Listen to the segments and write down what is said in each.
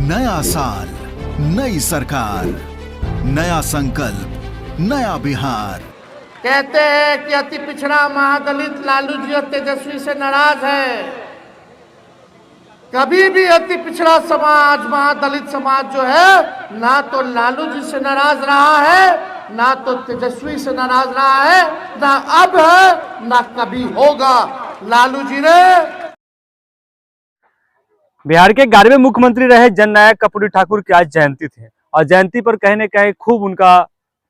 नया साल, नई सरकार, नया संकल्प, नया बिहार। कहते हैं कि अति पिछड़ा महादलित लालू जी और तेजस्वी से नाराज है। कभी भी अति पिछड़ा समाज महादलित समाज जो है ना तो लालू जी से नाराज रहा है, ना तो तेजस्वी से नाराज रहा है, ना अब है, ना कभी होगा। लालू जी ने बिहार के 11वें मुख्यमंत्री रहे जननायक कर्पूरी ठाकुर की आज जयंती थी और जयंती पर कहीं न कहीं खूब उनका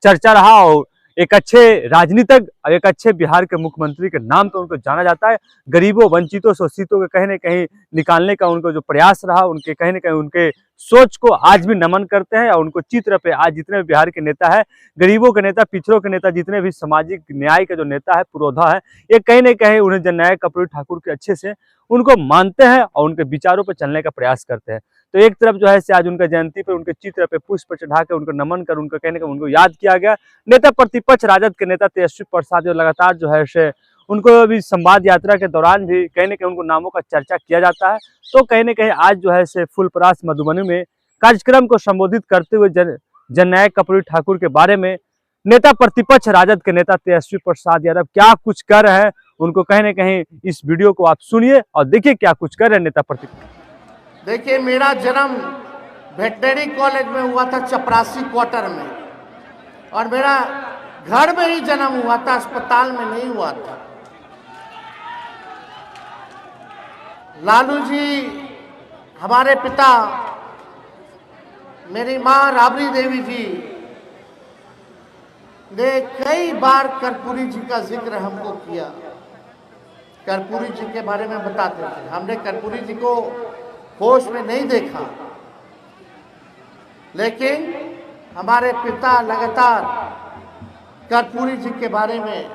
चर्चा रहा और एक अच्छे राजनीतिक और एक अच्छे बिहार के मुख्यमंत्री के नाम पर उनको जाना जाता है। गरीबों, वंचितों, शोषितों के कहीं न कहीं निकालने का उनको जो प्रयास रहा, उनके कहीं न कहीं उनके सोच को आज भी नमन करते हैं और उनको चित्र पे आज जितने भी बिहार के नेता है, गरीबों के नेता, पिछड़ों के नेता, जितने भी सामाजिक न्याय का जो नेता है, पुरोधा है, ये कहीं न कहीं उन्हें जननायक कर्पूरी ठाकुर के अच्छे से उनको मानते हैं और उनके विचारों पर चलने का प्रयास करते हैं। तो एक तरफ जो है आज उनका जयंती पर उनके चित्र पे पुष्प चढ़ा के उनको नमन कर उनको कहने का उनको याद किया गया। नेता प्रतिपक्ष राजद के नेता तेजस्वी प्रसाद जो लगातार जो है से उनको अभी संवाद यात्रा के दौरान भी कहीं न कहीं उनको नामों का चर्चा किया जाता है। तो कहीं न कहीं आज जो है से फुलपरास मधुबनी में कार्यक्रम को संबोधित करते हुए जननायक कर्पूरी ठाकुर के बारे में नेता प्रतिपक्ष राजद के नेता तेजस्वी प्रसाद यादव क्या कुछ कर रहे हैं, उनको कहीं न कहीं इस वीडियो को आप सुनिए और देखिए क्या कुछ कर रहे हैं नेता प्रतिपक्ष। देखिए, मेरा जन्म वेटनरी कॉलेज में हुआ था, चपरासी क्वार्टर में, और मेरा घर में ही जन्म हुआ था, अस्पताल में नहीं हुआ था। लालू जी हमारे पिता, मेरी मां राबड़ी देवी जी ने कई बार कर्पूरी जी का जिक्र हमको किया, कर्पूरी जी के बारे में बताते थे। हमने कर्पूरी जी को होश में नहीं देखा, लेकिन हमारे पिता लगातार कर्पूरी जी के बारे में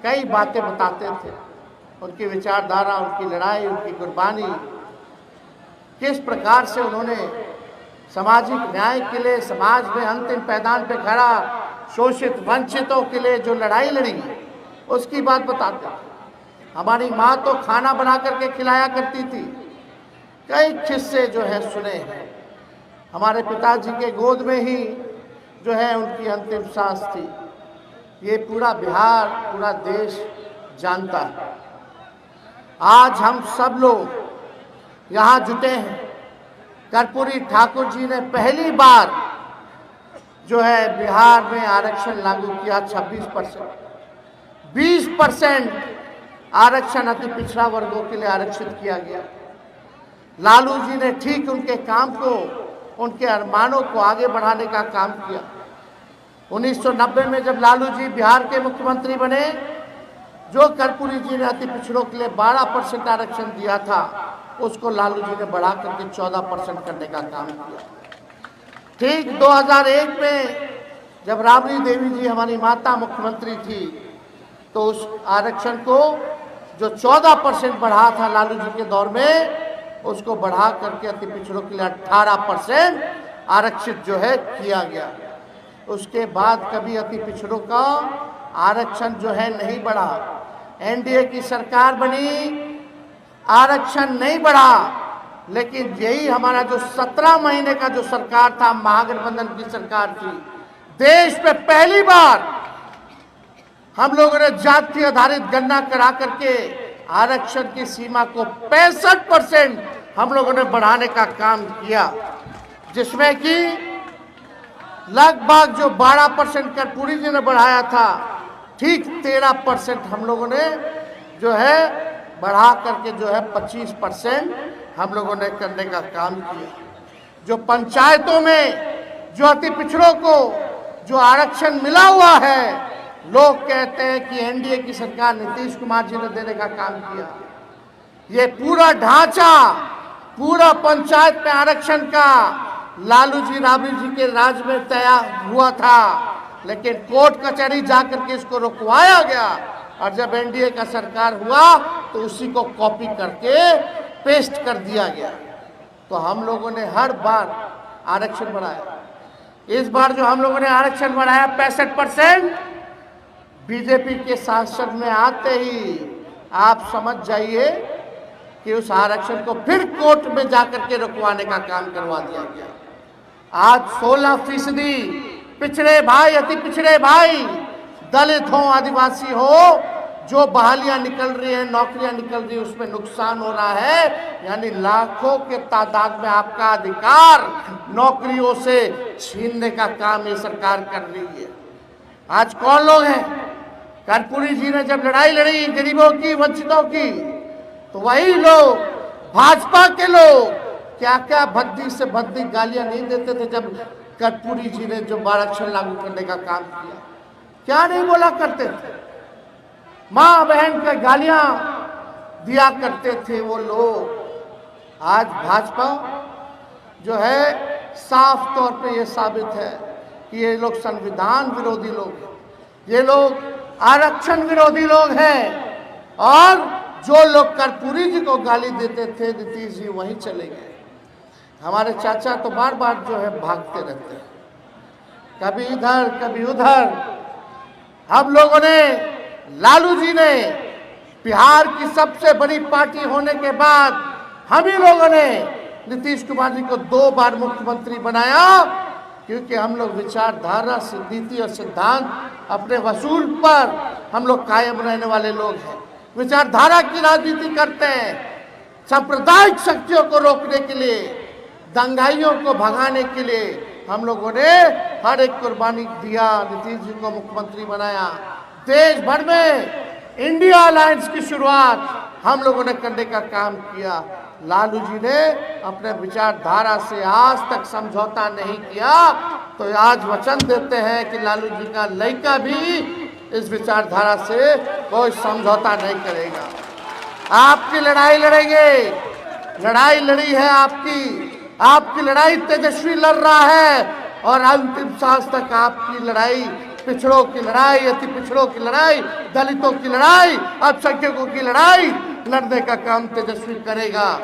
कई बातें बताते थे। उनकी विचारधारा, उनकी लड़ाई, उनकी कुर्बानी, किस प्रकार से उन्होंने सामाजिक न्याय के लिए समाज में अंतिम पैदान पे खड़ा शोषित वंचितों के लिए जो लड़ाई लड़ी, उसकी बात बताते थे। हमारी माँ तो खाना बना करके खिलाया करती थी। कई किस्से जो है सुने हैं। हमारे पिताजी के गोद में ही जो है उनकी अंतिम सांस थी। ये पूरा बिहार, पूरा देश जानता है। आज हम सब लोग यहाँ जुटे हैं। कर्पूरी ठाकुर जी ने पहली बार जो है बिहार में आरक्षण लागू किया। 26%, 20% आरक्षण अति पिछड़ा वर्गों के लिए आरक्षित किया गया। लालू जी ने ठीक उनके काम को, उनके अरमानों को आगे बढ़ाने का काम किया। 1990 में जब लालू जी बिहार के मुख्यमंत्री बने, जो कर्पूरी जी ने अति पिछड़ों के लिए 12% आरक्षण दिया था, उसको लालू जी ने बढ़ा करके 14% करने का काम किया। ठीक 2001 में जब राबड़ी देवी जी हमारी माता मुख्यमंत्री थी, तो उस आरक्षण को जो 14% बढ़ा था लालू जी के दौर में, उसको बढ़ा करके अति पिछड़ों के लिए 18% आरक्षित जो है किया गया। उसके बाद कभी अति पिछड़ों का आरक्षण जो है नहीं बढ़ा। एनडीए की सरकार बनी, आरक्षण नहीं बढ़ा, लेकिन यही हमारा जो 17 महीने का जो सरकार था, महागठबंधन की सरकार थी, देश में पहली बार हम लोगों ने जाति आधारित गणना करा करके आरक्षण की सीमा को 65% हम लोगों ने बढ़ाने का काम किया, जिसमें कि लगभग जो 12% कर्पूरी जी ने बढ़ाया था, ठीक 13% हम लोगों ने जो है बढ़ा करके जो है 25% हम लोगों ने करने का काम किया। जो पंचायतों में जो अति पिछड़ों को जो आरक्षण मिला हुआ है, लोग कहते हैं कि एनडीए की सरकार नीतीश कुमार जी ने देने का काम किया। ये पूरा ढांचा, पूरा पंचायत में आरक्षण का लालू जी, राबड़ी जी के राज में तैयार हुआ था, लेकिन कोर्ट कचहरी जाकर के इसको रुकवाया गया। और जब एनडीए का सरकार हुआ तो उसी को कॉपी करके पेस्ट कर दिया गया। तो हम लोगों ने हर बार आरक्षण बढ़ाया। इस बार जो हम लोगों ने आरक्षण बढ़ाया 65%, बीजेपी के सांसद में आते ही आप समझ जाइए कि उस आरक्षण को फिर कोर्ट में जाकर के रुकवाने का काम करवा दिया गया। आज 16% पिछड़े भाई, अति पिछड़े भाई, दलित हो, आदिवासी हो, जो बहालियां निकल रही हैं, नौकरियां निकल रही हैं, उसमें नुकसान हो रहा है। यानी लाखों के तादाद में आपका अधिकार नौकरियों से छीनने का काम ये सरकार कर रही है। आज कौन लोग हैं? कर्पूरी जी ने जब लड़ाई लड़ी गरीबों की, वंचितों की, तो वही लोग, भाजपा के लोग, क्या क्या भद्दी से भद्दी गालियां नहीं देते थे जब कर्पूरी जी ने जो आरक्षण लागू करने का काम किया? क्या नहीं बोला करते थे? माँ बहन के गालियां दिया करते थे वो लोग। आज भाजपा जो है साफ तौर पे ये साबित है कि ये लोग संविधान विरोधी लोग हैं, ये लोग आरक्षण विरोधी लोग हैं। और जो लोग कर्पूरी जी को गाली देते थे, नीतीश जी वहीं चले गए। हमारे चाचा तो बार बार जो है भागते रहते हैं, कभी इधर कभी उधर। हम लोगों ने, लालू जी ने, बिहार की सबसे बड़ी पार्टी होने के बाद हम ही लोगों ने नीतीश कुमार जी को 2 बार मुख्यमंत्री बनाया, क्योंकि हम लोग विचारधारा, नीति और सिद्धांत अपने वसूल पर हम लोग कायम रहने वाले लोग हैं। विचारधारा की राजनीति करते हैं। सांप्रदायिक शक्तियों को रोकने के लिए, दंगाइयों को भगाने के लिए हम लोगों ने हर एक कुर्बानी दिया, नीतीश जी को मुख्यमंत्री बनाया। देश भर में इंडिया अलायंस की शुरुआत हम लोगों ने करने का काम किया। लालू जी ने अपने विचारधारा से आज तक समझौता नहीं किया, तो आज वचन देते हैं कि लालू जी का लड़का भी इस विचारधारा से कोई समझौता नहीं करेगा। आपकी लड़ाई लड़ेंगे, लड़ाई लड़ी है आपकी लड़ाई तेजस्वी लड़ रहा है, और अंतिम सांस तक आपकी लड़ाई, पिछड़ों की लड़ाई, अति पिछड़ों की लड़ाई, दलितों की लड़ाई, अल्पसंख्यकों की लड़ाई लड़ने का काम तेजस्वी करेगा।